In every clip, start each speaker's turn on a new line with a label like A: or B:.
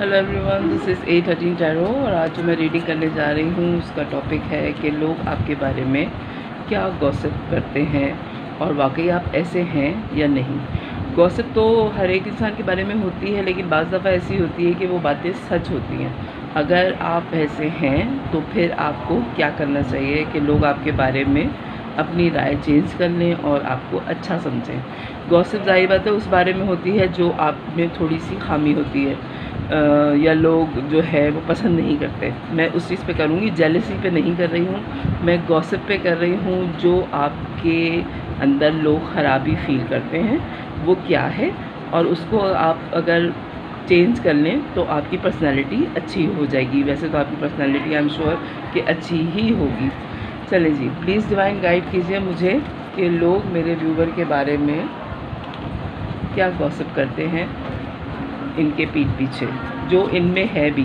A: Hello everyone, this is A13 tarot और आज जो मैं रीडिंग करने जा रही हूँ उसका टॉपिक है कि लोग आपके बारे में क्या गॉसिप करते हैं और वाकई आप ऐसे हैं या नहीं। गॉसिप तो हर एक इंसान के बारे में होती है, लेकिन बाज़ दफ़ा ऐसी होती है कि वो बातें सच होती हैं। अगर आप ऐसे हैं तो फिर आपको क्या करना चाहिए कि लोग आपके बारे में अपनी राय चेंज कर लें और आपको अच्छा समझें। गॉसिप ज़ाहिर बात है उस बारे में होती है जो आप में थोड़ी सी खामी होती है, या लोग जो है वो पसंद नहीं करते। मैं उस चीज़ पे करूँगी, जेलसी पे नहीं कर रही हूँ, मैं गॉसिप पे कर रही हूँ। जो आपके अंदर लोग ख़राबी फ़ील करते हैं वो क्या है, और उसको आप अगर चेंज कर लें तो आपकी पर्सनैलिटी अच्छी हो जाएगी। वैसे तो आपकी पर्सनैलिटी आई एम श्योर कि अच्छी ही होगी। चलिए जी, प्लीज़ डिवाइन गाइड कीजिए मुझे कि लोग मेरे व्यूवर के बारे में क्या गॉसिप करते हैं इनके पीठ पीछे, जो इनमें है भी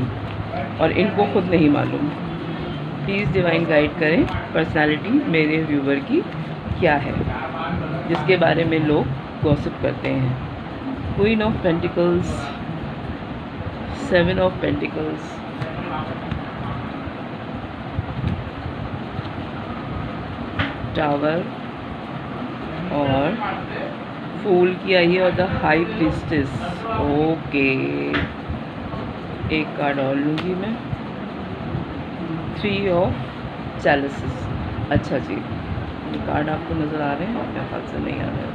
A: और इनको खुद नहीं मालूम। प्लीज़ डिवाइन गाइड करें पर्सनालिटी मेरे व्यूवर की क्या है जिसके बारे में लोग गॉसिप करते हैं। Queen of pentacles, 7 of pentacles, tower और फूल की आई है और द हाई प्रीस्टेस। ओके, एक कार्ड और लूँगी मैं, 3 ऑफ चैलिसेस। अच्छा जी, ये कार्ड आपको नज़र आ रहे हैं? मेरे ख्याल से नहीं आ रहे हैं,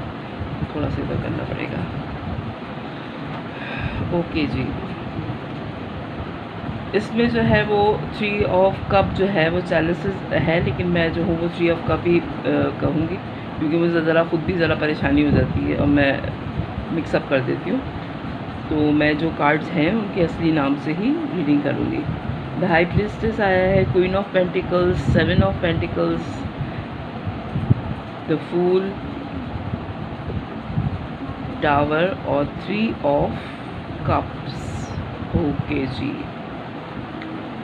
A: थोड़ा सा इधर करना पड़ेगा। ओके जी, इसमें जो है वो 3 ऑफ कप जो है वो चैलिसेस है, लेकिन मैं जो हूँ वो 3 ऑफ कप ही कहूँगी, क्योंकि मुझे ज़रा ख़ुद भी ज़रा परेशानी हो जाती है और मैं मिक्सअप कर देती हूँ। तो मैं जो कार्ड्स हैं उनके असली नाम से ही रीडिंग करूँगी। द हाई प्रीस्टेस आया है, queen of pentacles, 7 of pentacles, the fool, tower और 3 ऑफ कप्स। ओके जी,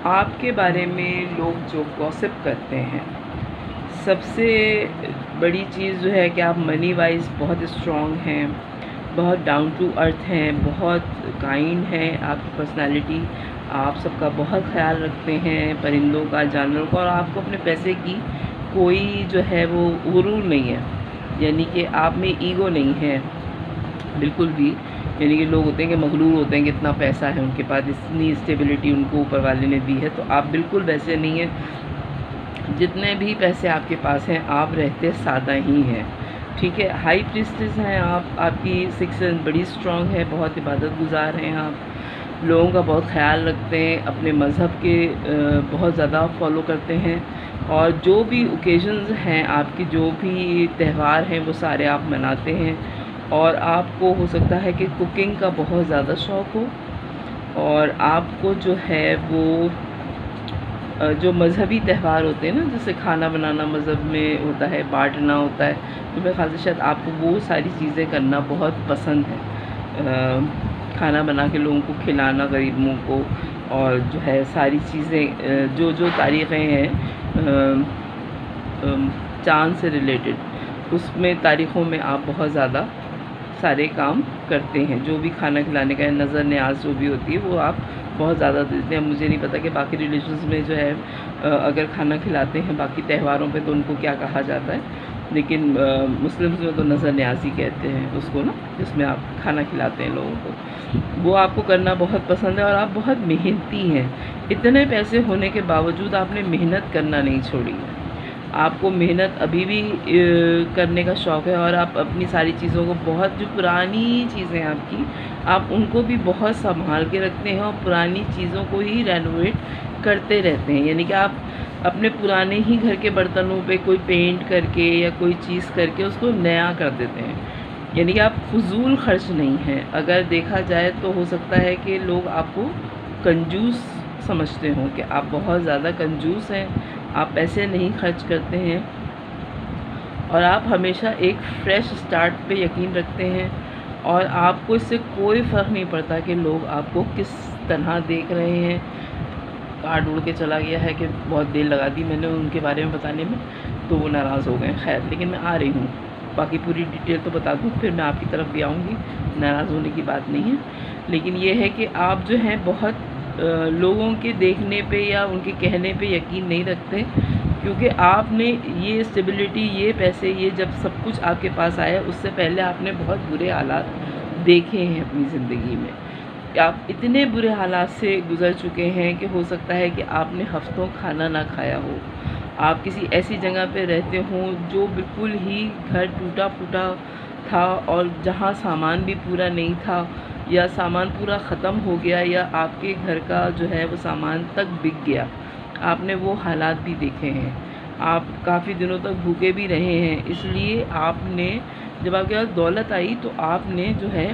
A: आपके बारे में लोग जो गॉसिप करते हैं, सबसे बड़ी चीज़ जो है कि आप मनी वाइज बहुत स्ट्रॉन्ग हैं, बहुत डाउन टू अर्थ हैं, बहुत काइंड हैं। आपकी पर्सनालिटी, आप सबका बहुत ख्याल रखते हैं, परिंदों का, जानवरों का, और आपको अपने पैसे की कोई जो है वो गुरूर नहीं है, यानी कि आप में ईगो नहीं है बिल्कुल भी। यानी कि लोग होते हैं कि मगरूर होते हैं कि इतना पैसा है उनके पास, इतनी स्टेबिलिटी उनको ऊपर वाले ने दी है, तो आप बिल्कुल वैसे नहीं हैं। जितने भी पैसे आपके पास हैं आप रहते सादा ही हैं, ठीक है। हाई प्रीस्टेस हैं आप, आपकी 6 सेंस बड़ी स्ट्रॉन्ग है, बहुत इबादत गुजार हैं आप, लोगों का बहुत ख्याल रखते हैं, अपने मज़हब के बहुत ज़्यादा फॉलो करते हैं, और जो भी ओकेजन्स हैं आपकी, जो भी त्यौहार हैं वो सारे आप मनाते हैं। और आपको हो सकता है कि कुकिंग का बहुत ज़्यादा शौक़ हो, और आपको जो है वो जो मज़हबी त्यौहार होते हैं ना, जैसे खाना बनाना मज़हब में होता है, बाँटना होता है, तो मेरे ख़्याल से शायद आपको वो सारी चीज़ें करना बहुत पसंद है। खाना बना के लोगों को खिलाना, गरीबों को, और जो है सारी चीज़ें जो जो तारीख़ें हैं चाँद से रिलेटेड, उसमें तारीख़ों में आप बहुत ज़्यादा सारे काम करते हैं। जो भी खाना खिलाने का नज़र न्याज़ जो भी होती है वो आप बहुत ज़्यादा देते हैं। मुझे नहीं पता कि बाकी रिलीजन्स में जो है अगर खाना खिलाते हैं बाकी त्योहारों पे तो उनको क्या कहा जाता है, लेकिन मुस्लिम्स में तो नज़र न्याज़ी कहते हैं उसको ना, जिसमें आप खाना खिलाते हैं लोगों को। वो आपको करना बहुत पसंद है और आप बहुत मेहनती हैं। इतने पैसे होने के बावजूद आपने मेहनत करना नहीं छोड़ी है। आपको मेहनत अभी भी करने का शौक़ है, और आप अपनी सारी चीज़ों को, बहुत जो पुरानी चीज़ें आपकी, आप उनको भी बहुत संभाल के रखते हैं और पुरानी चीज़ों को ही रेनोवेट करते रहते हैं। यानी कि आप अपने पुराने ही घर के बर्तनों पे कोई पेंट करके या कोई चीज़ करके उसको नया कर देते हैं। यानी कि आप फजूल खर्च नहीं हैं। अगर देखा जाए तो हो सकता है कि लोग आपको कंजूस समझते हों कि आप बहुत ज़्यादा कंजूस हैं, आप पैसे नहीं खर्च करते हैं, और आप हमेशा एक फ़्रेश स्टार्ट पे यकीन रखते हैं, और आपको इससे कोई फ़र्क नहीं पड़ता कि लोग आपको किस तरह देख रहे हैं। कार्ड उड़ के चला गया है कि बहुत देर लगा दी मैंने उनके बारे में बताने में, तो वो नाराज़ हो गए। खैर, लेकिन मैं आ रही हूँ। बाकी पूरी डिटेल तो बता दूँ, फिर मैं आपकी तरफ भी आऊँगी, नाराज़ होने की बात नहीं है। लेकिन ये है कि आप जो हैं बहुत लोगों के देखने पे या उनके कहने पे यकीन नहीं रखते, क्योंकि आपने ये स्टेबिलिटी, ये पैसे, ये जब सब कुछ आपके पास आया, उससे पहले आपने बहुत बुरे हालात देखे हैं अपनी ज़िंदगी में। आप इतने बुरे हालात से गुज़र चुके हैं कि हो सकता है कि आपने हफ़्तों खाना ना खाया हो, आप किसी ऐसी जगह पे रहते हों जो बिल्कुल ही घर टूटा-फूटा था और जहाँ सामान भी पूरा नहीं था, या सामान पूरा ख़त्म हो गया, या आपके घर का जो है वो सामान तक बिक गया। आपने वो हालात भी देखे हैं। आप काफ़ी दिनों तक भूखे भी रहे हैं, इसलिए आपने जब आपके पास दौलत आई तो आपने जो है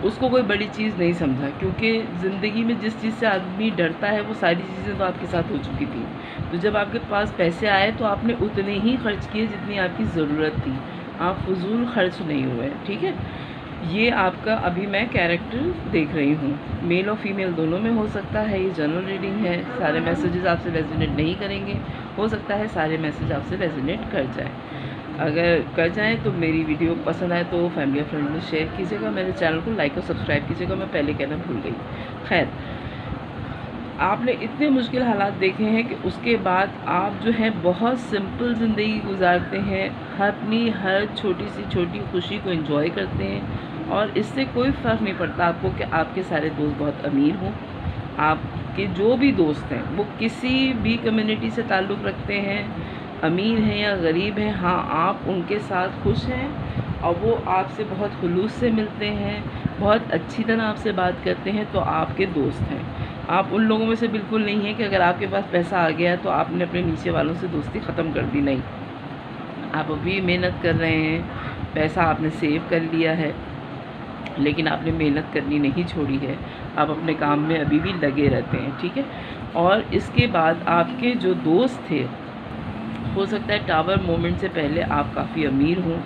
A: उसको कोई बड़ी चीज़ नहीं समझा, क्योंकि ज़िंदगी में जिस चीज़ से आदमी डरता है वो सारी चीज़ें तो आपके साथ हो चुकी थी। तो जब आपके पास पैसे आए तो आपने उतने ही खर्च किए जितनी आपकी ज़रूरत थी, आप फ़ुज़ूल खर्च नहीं हुए, ठीक है। ये आपका अभी मैं कैरेक्टर देख रही हूँ, मेल और फीमेल दोनों में हो सकता है। ये जनरल रीडिंग है, सारे मैसेजेस आपसे रेजोनेट नहीं करेंगे, हो सकता है सारे मैसेज आपसे रेजोनेट कर जाएँ। अगर कर जाएँ तो मेरी वीडियो पसंद आए तो फैमिली और फ्रेंड में शेयर कीजिएगा, मेरे चैनल को लाइक और सब्सक्राइब कीजिएगा, मैं पहले कहना भूल गई। खैर, आपने इतने मुश्किल हालात देखे हैं कि उसके बाद आप जो हैं बहुत सिंपल ज़िंदगी गुजारते हैं, अपनी हर छोटी सी छोटी खुशी को एंजॉय करते हैं, और इससे कोई फ़र्क नहीं पड़ता आपको कि आपके सारे दोस्त बहुत अमीर हों। आपके जो भी दोस्त हैं वो किसी भी कम्युनिटी से ताल्लुक़ रखते हैं, अमीर हैं या गरीब हैं, हाँ, आप उनके साथ खुश हैं और वो आपसे बहुत खुलूस से मिलते हैं, बहुत अच्छी तरह आपसे बात करते हैं, तो आपके दोस्त हैं। आप उन लोगों में से बिल्कुल नहीं हैं कि अगर आपके पास पैसा आ गया है तो आपने अपने नीचे वालों से दोस्ती ख़त्म कर दी, नहीं। आप अभी मेहनत कर रहे हैं, पैसा आपने सेव कर लिया है, लेकिन आपने मेहनत करनी नहीं छोड़ी है, आप अपने काम में अभी भी लगे रहते हैं, ठीक है। और इसके बाद आपके जो दोस्त थे, हो सकता है टावर मोमेंट से पहले आप काफ़ी अमीर हों,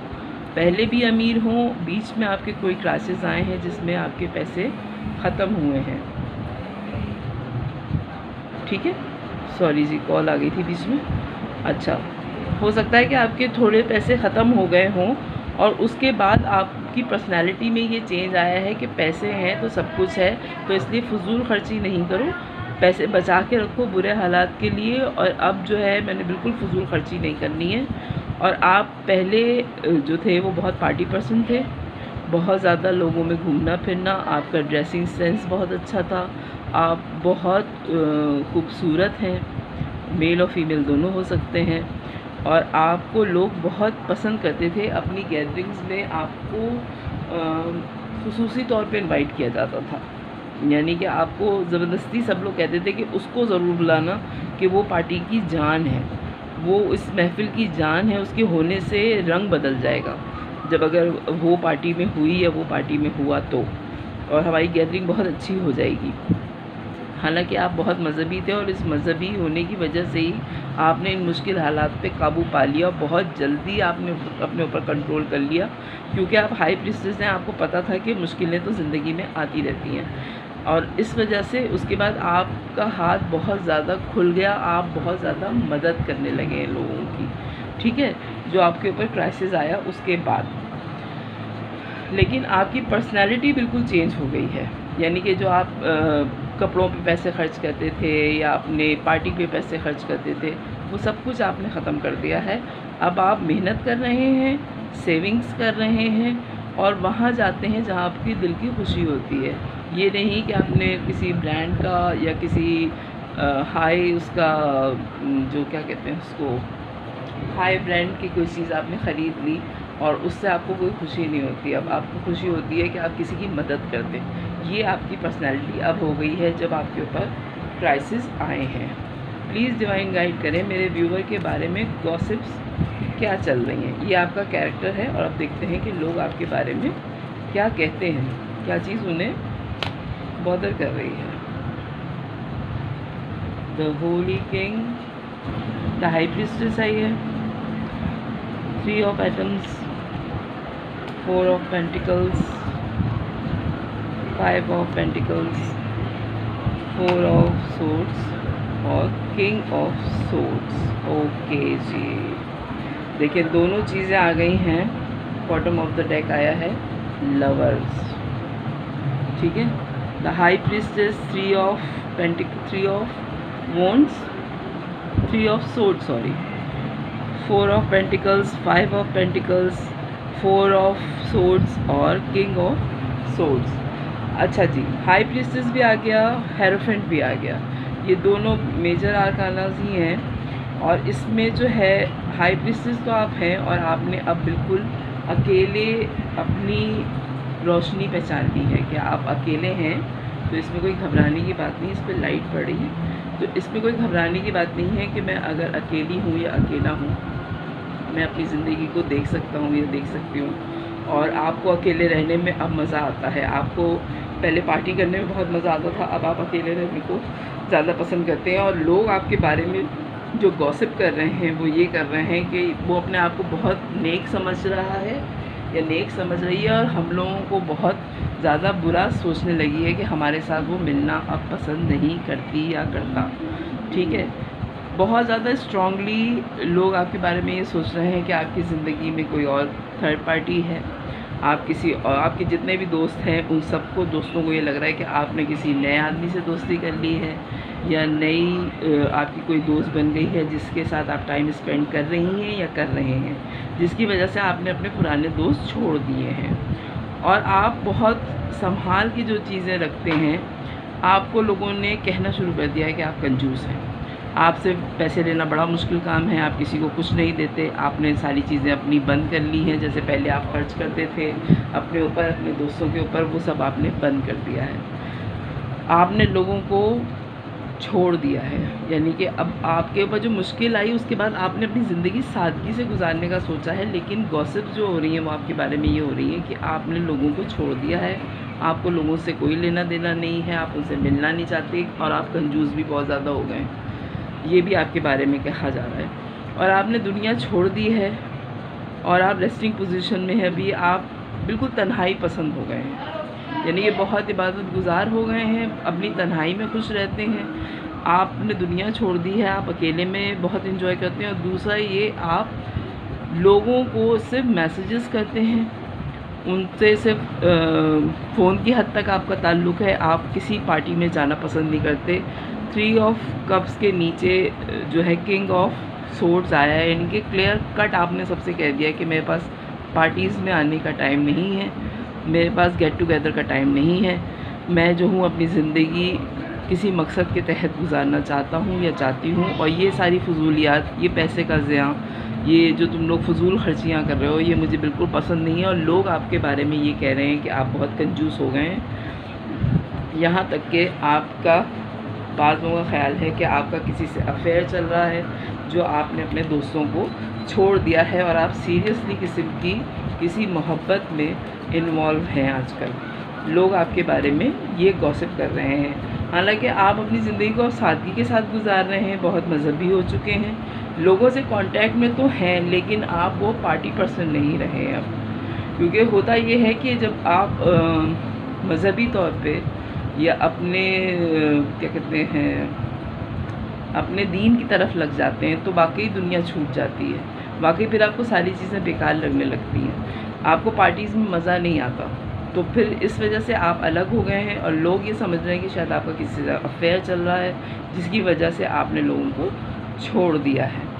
A: पहले भी अमीर हों, बीच में आपके कोई क्राइसिस आए हैं जिसमें आपके पैसे ख़त्म हुए हैं, ठीक है। सॉरी जी, कॉल आ गई थी बीच में। अच्छा, हो सकता है कि आपके थोड़े पैसे ख़त्म हो गए हों और उसके बाद आपकी पर्सनैलिटी में ये चेंज आया है कि पैसे हैं तो सब कुछ है, तो इसलिए फ़ुज़ूल खर्ची नहीं करो, पैसे बचा के रखो बुरे हालात के लिए। और अब जो है मैंने बिल्कुल फ़ुज़ूल खर्ची नहीं करनी है। और आप पहले जो थे वो बहुत पार्टी पर्सन थे, बहुत ज़्यादा लोगों में घूमना फिरना, आपका ड्रेसिंग सेंस बहुत अच्छा था, आप बहुत खूबसूरत हैं, मेल और फीमेल दोनों हो सकते हैं, और आपको लोग बहुत पसंद करते थे। अपनी गैदरिंग्स में आपको ख़ुसूसी तौर पे इनवाइट किया जाता था, यानी कि आपको ज़बरदस्ती सब लोग कहते थे कि उसको ज़रूर बुलाना, कि वो पार्टी की जान है, वो इस महफ़िल की जान है, उसके होने से रंग बदल जाएगा जब अगर वो पार्टी में हुई या वो पार्टी में हुआ तो, और हमारी गैदरिंग बहुत अच्छी हो जाएगी। हालांकि आप बहुत मज़हबी थे और इस मज़हबी होने की वजह से ही आपने इन मुश्किल हालात पे काबू पा लिया और बहुत जल्दी आपने अपने ऊपर कंट्रोल कर लिया, क्योंकि आप हाई प्रीस्टेस हैं, आपको पता था कि मुश्किलें तो ज़िंदगी में आती रहती हैं, और इस वजह से उसके बाद आपका हाथ बहुत ज़्यादा खुल गया, आप बहुत ज़्यादा मदद करने लगे हैं लोगों की, ठीक है, जो आपके ऊपर क्राइसिस आया उसके बाद। लेकिन आपकी पर्सनैलिटी बिल्कुल चेंज हो गई है, यानी कि जो आप कपड़ों पे पैसे खर्च करते थे या अपने पार्टी पे पैसे खर्च करते थे, वो सब कुछ आपने ख़त्म कर दिया है। अब आप मेहनत कर रहे हैं, सेविंग्स कर रहे हैं, और वहाँ जाते हैं जहाँ आपकी दिल की खुशी होती है। ये नहीं कि आपने किसी ब्रांड का या किसी हाई उसका जो क्या कहते हैं उसको, हाई ब्रांड की कोई चीज़ आपने ख़रीद ली और उससे आपको कोई खुशी नहीं होती। अब आपको खुशी होती है कि आप किसी की मदद कर दें। ये आपकी पर्सनैलिटी अब हो गई है जब आपके ऊपर क्राइसिस आए हैं। प्लीज़ डिवाइन गाइड करें मेरे व्यूवर के बारे में गॉसिप्स क्या चल रही हैं। ये आपका कैरेक्टर है और अब देखते हैं कि लोग आपके बारे में क्या कहते हैं, क्या चीज़ उन्हें बॉदर कर रही है। The holy king, the high priestess आई है, 3 of atoms, 4 of pentacles, 5 of pentacles, 4 of swords और किंग ऑफ सोर्ड्स। ओके जी, देखिए दोनों चीज़ें आ गई हैं। बॉटम ऑफ द डेक आया है लवर्स, ठीक है। The high priestess, three of wands, three of sword sorry, four of pentacles, five of pentacles, four of swords और किंग ऑफ सोर्ड्स। अच्छा जी, हाई प्रीस्टेस भी आ गया, हेरोफेंट भी आ गया। ये दोनों मेजर आर्कानास ही हैं। और इसमें जो है हाई प्रीस्टेस तो आप हैं और आपने अब बिल्कुल अकेले अपनी रोशनी पहचान ली है कि आप अकेले हैं। तो इसमें कोई घबराने की बात नहीं। इस पर लाइट पड़ी, तो इसमें कोई घबराने की बात नहीं है कि मैं अगर अकेली हूँ या अकेला हूँ, मैं अपनी ज़िंदगी को देख सकता हूँ या देख सकती हूँ। और आपको अकेले रहने में अब मज़ा आता है। आपको पहले पार्टी करने में बहुत मज़ा आता था, अब आप अकेले रहने को ज़्यादा पसंद करते हैं। और लोग आपके बारे में जो गॉसिप कर रहे हैं वो ये कर रहे हैं कि वो अपने आप को बहुत नेक समझ रहा है या नेक समझ रही है, और हम लोगों को बहुत ज़्यादा बुरा सोचने लगी है कि हमारे साथ वो मिलना अब पसंद नहीं करती या करता, ठीक है। बहुत ज़्यादा स्ट्रांगली लोग आपके बारे में ये सोच रहे हैं कि आपकी ज़िंदगी में कोई और थर्ड पार्टी है। आप किसी और, आपके जितने भी दोस्त हैं उन सबको, दोस्तों को ये लग रहा है कि आपने किसी नए आदमी से दोस्ती कर ली है या नई आपकी कोई दोस्त बन गई है जिसके साथ आप टाइम स्पेंड कर रही हैं या कर रहे हैं, जिसकी वजह से आपने अपने पुराने दोस्त छोड़ दिए हैं। और आप बहुत संभाल की जो चीज़ें रखते हैं, आपको लोगों ने कहना शुरू कर दिया है कि आप कंजूस हैं, आपसे पैसे लेना बड़ा मुश्किल काम है, आप किसी को कुछ नहीं देते। आपने सारी चीज़ें अपनी बंद कर ली हैं। जैसे पहले आप खर्च करते थे अपने ऊपर, अपने दोस्तों के ऊपर, वो सब आपने बंद कर दिया है। आपने लोगों को छोड़ दिया है, यानी कि अब आपके ऊपर जो मुश्किल आई उसके बाद आपने अपनी ज़िंदगी सादगी से गुजारने का सोचा है। लेकिन गॉसिप जो हो रही है वो आपके बारे में ये हो रही है कि आपने लोगों को छोड़ दिया है, आपको लोगों से कोई लेना देना नहीं है, आप उनसे मिलना नहीं चाहते, और आप कंजूस भी बहुत ज़्यादा हो गए, ये भी आपके बारे में कहा जा रहा है। और आपने दुनिया छोड़ दी है और आप रेस्टिंग पोजीशन में है। अभी आप बिल्कुल तन्हाई पसंद हो गए हैं, यानी ये बहुत इबादत गुजार हो गए हैं, अपनी तन्हाई में खुश रहते हैं। आपने दुनिया छोड़ दी है, आप अकेले में बहुत इन्जॉय करते हैं। और दूसरा ये, आप लोगों को सिर्फ मैसेजेस करते हैं, उनसे सिर्फ फ़ोन की हद तक आपका ताल्लुक़ है, आप किसी पार्टी में जाना पसंद नहीं करते। थ्री ऑफ कप्स के नीचे जो है किंग ऑफ सोर्ड्स आया है, यानी कि क्लियर कट आपने सबसे कह दिया कि मेरे पास पार्टीज़ में आने का टाइम नहीं है, मेरे पास गेट टुगेदर का टाइम नहीं है। मैं जो हूँ अपनी ज़िंदगी किसी मकसद के तहत गुजारना चाहता हूँ या चाहती हूँ। और ये सारी फजूलियात, ये पैसे का ज़िया, ये जो तुम लोग फजूल खर्चियाँ कर रहे हो, ये मुझे बिल्कुल पसंद नहीं है। और लोग आपके बारे में ये कह रहे हैं कि आप बहुत कंजूस हो गए हैं। यहाँ तक कि आपका बाद लोगों का ख्याल है कि आपका किसी से अफेयर चल रहा है, जो आपने अपने दोस्तों को छोड़ दिया है और आप सीरियसली किस्म की किसी मोहब्बत में इन्वॉल्व हैं। आजकल लोग आपके बारे में ये गॉसिप कर रहे हैं। हालांकि आप अपनी ज़िंदगी को सादगी के साथ गुजार रहे हैं, बहुत मजहबी हो चुके हैं, लोगों से कांटेक्ट में तो हैं, लेकिन आप वो पार्टी पर्सन नहीं रहे हैं अब। क्योंकि होता ये है कि जब आप मजहबी तौर पे या अपने क्या कहते हैं, अपने दीन की तरफ लग जाते हैं, तो वाकई दुनिया छूट जाती है। वाकई फिर आपको सारी चीज़ें बेकार लगने लगती हैं, आपको पार्टीज़ में मज़ा नहीं आता। तो फिर इस वजह से आप अलग हो गए हैं और लोग ये समझ रहे हैं कि शायद आपका किसी से अफेयर चल रहा है, जिसकी वजह से आपने लोगों को छोड़ दिया है।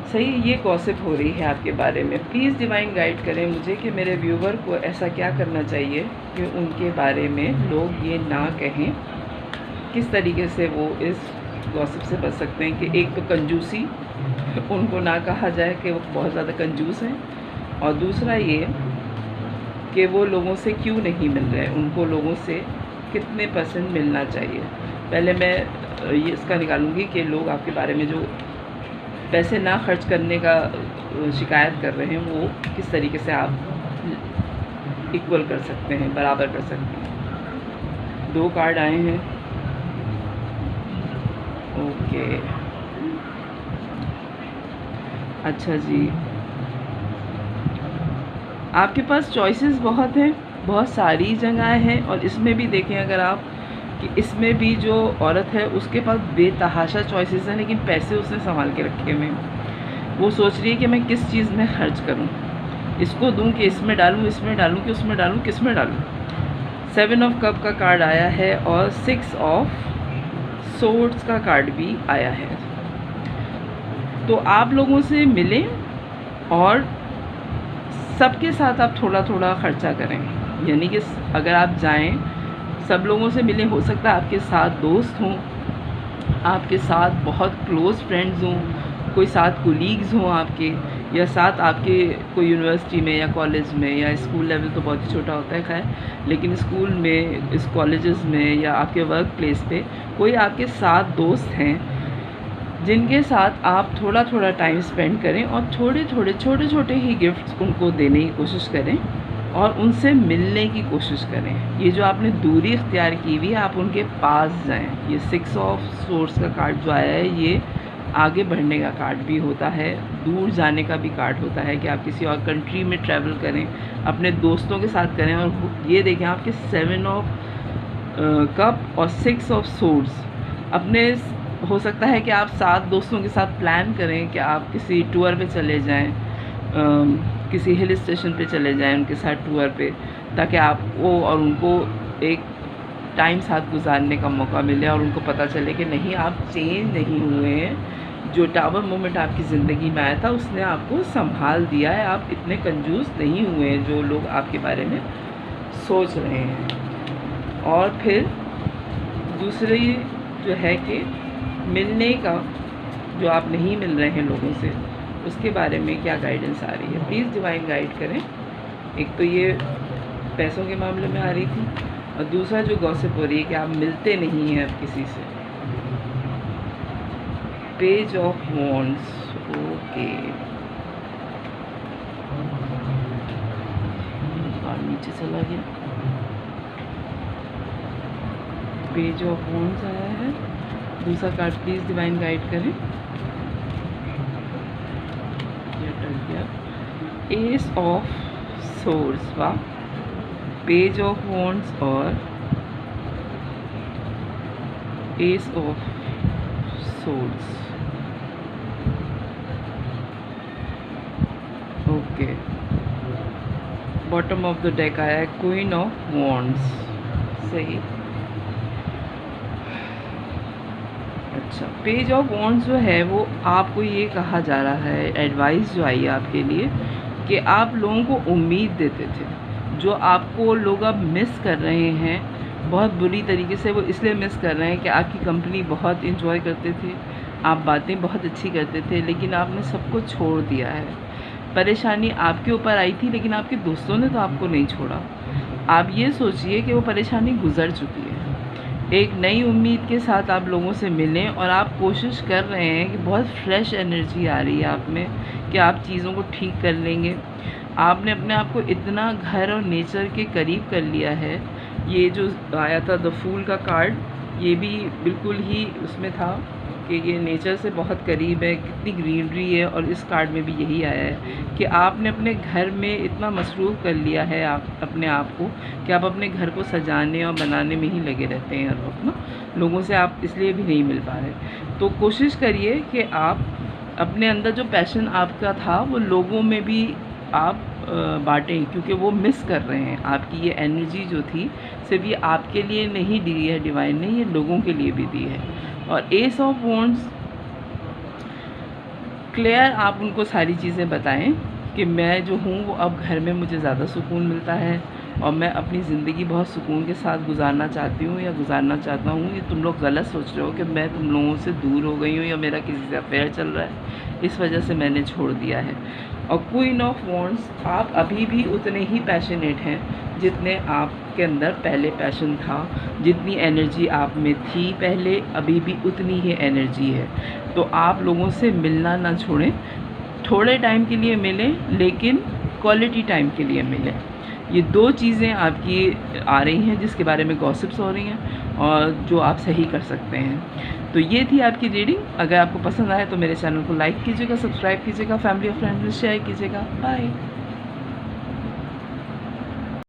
A: सही, ये गॉसिप हो रही है आपके बारे में। प्लीज़ डिवाइन गाइड करें मुझे कि मेरे व्यूवर को ऐसा क्या करना चाहिए कि उनके बारे में लोग ये ना कहें, किस तरीके से वो इस गॉसिप से बच सकते हैं। कि एक तो कंजूसी, उनको ना कहा जाए कि वो बहुत ज़्यादा कंजूस हैं, और दूसरा ये कि वो लोगों से क्यों नहीं मिल रहे, उनको लोगों से कितने % मिलना चाहिए। पहले मैं ये इसका निकालूंगी कि लोग आपके बारे में जो पैसे ना खर्च करने का शिकायत कर रहे हैं, वो किस तरीके से आप इक्वल कर सकते हैं, बराबर कर सकते हैं। 2 कार्ड आए हैं, ओके, अच्छा जी। आपके पास चॉइसेस बहुत हैं, बहुत सारी जगह हैं, और इसमें भी देखें अगर आप कि इसमें भी जो औरत है उसके पास बेतहाशा चॉइसेस हैं, लेकिन पैसे उसने संभाल के रखे हुए हैं। वो सोच रही है कि मैं किस चीज़ में खर्च करूं, इसको दूं कि इसमें डालूं, इसमें डालूं कि उसमें डालूं, किस में डालूं। 7 ऑफ कप का कार्ड आया है और 6 ऑफ सोर्ड्स का कार्ड भी आया है। तो आप लोगों से मिलें और सबके साथ आप थोड़ा थोड़ा खर्चा करें, यानी कि अगर आप जाएं सब लोगों से मिलें, हो सकता है आपके साथ दोस्त हों, आपके साथ बहुत क्लोज़ फ्रेंड्स हों, कोई साथ कोलीग्स हों आपके, या साथ आपके कोई यूनिवर्सिटी में या कॉलेज में या स्कूल लेवल तो बहुत ही छोटा होता है खैर, लेकिन स्कूल में, इस कॉलेजेस में या आपके वर्क प्लेस पे कोई आपके साथ दोस्त हैं जिनके साथ आप थोड़ा थोड़ा टाइम स्पेंड करें और छोटे छोटे ही गिफ्ट्स उनको देने की कोशिश करें और उनसे मिलने की कोशिश करें। ये जो आपने दूरी इख्तियार की हुई है, आप उनके पास जाएं। ये 6 ऑफ सोर्स का कार्ड जो आया है, ये आगे बढ़ने का कार्ड भी होता है, दूर जाने का भी कार्ड होता है कि आप किसी और कंट्री में ट्रैवल करें, अपने दोस्तों के साथ करें। और ये देखें आपके 7 ऑफ कप और 6 ऑफ सोर्ड्स, अपने हो सकता है कि आप 7 दोस्तों के साथ प्लान करें कि आप किसी टूर पे चले जाएं, किसी हिल स्टेशन पे चले जाएं उनके साथ टूर पे, ताकि आपको और उनको एक टाइम साथ गुजारने का मौका मिले और उनको पता चले कि नहीं, आप चेंज नहीं हुए हैं, जो टावर मोमेंट आपकी ज़िंदगी में आया था उसने आपको संभाल दिया है, आप इतने कंजूस नहीं हुए हैं जो लोग आपके बारे में सोच रहे हैं। और फिर दूसरी जो है कि मिलने का, जो आप नहीं मिल रहे हैं लोगों से, उसके बारे में क्या गाइडेंस आ रही है, प्लीज़ डिवाइन गाइड करें। एक तो ये पैसों के मामले में आ रही थी, और दूसरा जो गॉसिप हो रही है कि आप मिलते नहीं हैं अब किसी से। पेज ऑफ वॉन्ड्स, ओके, और नीचे चला गया। पेज ऑफ वॉन्ड्स आया है। दूसरा कार्ड प्लीज़ डिवाइन गाइड करें। ये टल गया। एस ऑफ सोर्ड्स, वाह, पेज ऑफ वॉन्ड्स और S of swords, okay. Bottom of the deck आया है क्वीन ऑफ वॉन्ड्स, सही। अच्छा, पेज ऑफ वॉन्ड्स जो है वो आपको ये कहा जा रहा है, एडवाइस जो आई है आपके लिए, कि आप लोगों को उम्मीद देते थे, जो आपको लोग अब मिस कर रहे हैं बहुत बुरी तरीके से। वो इसलिए मिस कर रहे हैं कि आपकी कंपनी बहुत एंजॉय करते थे, आप बातें बहुत अच्छी करते थे, लेकिन आपने सबको छोड़ दिया है। परेशानी आपके ऊपर आई थी, लेकिन आपके दोस्तों ने तो आपको नहीं छोड़ा। आप ये सोचिए कि वो परेशानी गुजर चुकी है। एक नई उम्मीद के साथ आप लोगों से मिलें और आप कोशिश कर रहे हैं कि बहुत फ्रेश एनर्जी आ रही है आप में कि आप चीज़ों को ठीक कर लेंगे। आपने अपने आप को इतना घर और नेचर के करीब कर लिया है। ये जो आया था द फूल का कार्ड, ये भी बिल्कुल ही उसमें था कि ये नेचर से बहुत करीब है, कितनी ग्रीनरी है। और इस कार्ड में भी यही आया है कि आपने अपने घर में इतना मसरूफ़ कर लिया है आप अपने आप को कि आप अपने घर को सजाने और बनाने में ही लगे रहते हैं हर वक्त ना। लोगों से आप इसलिए भी नहीं मिल पा रहे। तो कोशिश करिए कि आप अपने अंदर जो पैशन आपका था वो लोगों में भी आप बाँटें, क्योंकि वो मिस कर रहे हैं। आपकी ये एनर्जी जो थी सिर्फ ये आपके लिए नहीं दी है डिवाइन ने, ये लोगों के लिए भी दी है। और एस ऑफ वॉन्ड्स, क्लियर आप उनको सारी चीज़ें बताएं कि मैं जो हूँ वो अब घर में मुझे ज़्यादा सुकून मिलता है और मैं अपनी ज़िंदगी बहुत सुकून के साथ गुजारना चाहती हूँ या गुजारना चाहता हूँ। ये तुम लोग गलत सोच रहे हो कि मैं तुम लोगों से दूर हो गई हूँ या मेरा किसी से अफेयर चल रहा है, इस वजह से मैंने छोड़ दिया है। और क्वीन ऑफ वॉन्ड्स, आप अभी भी उतने ही पैशनेट हैं जितने आपके अंदर पहले पैशन था, जितनी एनर्जी आप में थी पहले, अभी भी उतनी ही एनर्जी है। तो आप लोगों से मिलना ना छोड़ें, थोड़े टाइम के लिए मिलें लेकिन क्वालिटी टाइम के लिए मिलें। ये दो चीज़ें आपकी आ रही हैं जिसके बारे में गॉसिप्स हो रही हैं और जो आप सही कर सकते हैं। तो ये थी आपकी रीडिंग। अगर आपको पसंद आए तो मेरे चैनल को लाइक कीजिएगा, सब्सक्राइब कीजिएगा, फैमिली और फ्रेंड्स में शेयर कीजिएगा। बाय।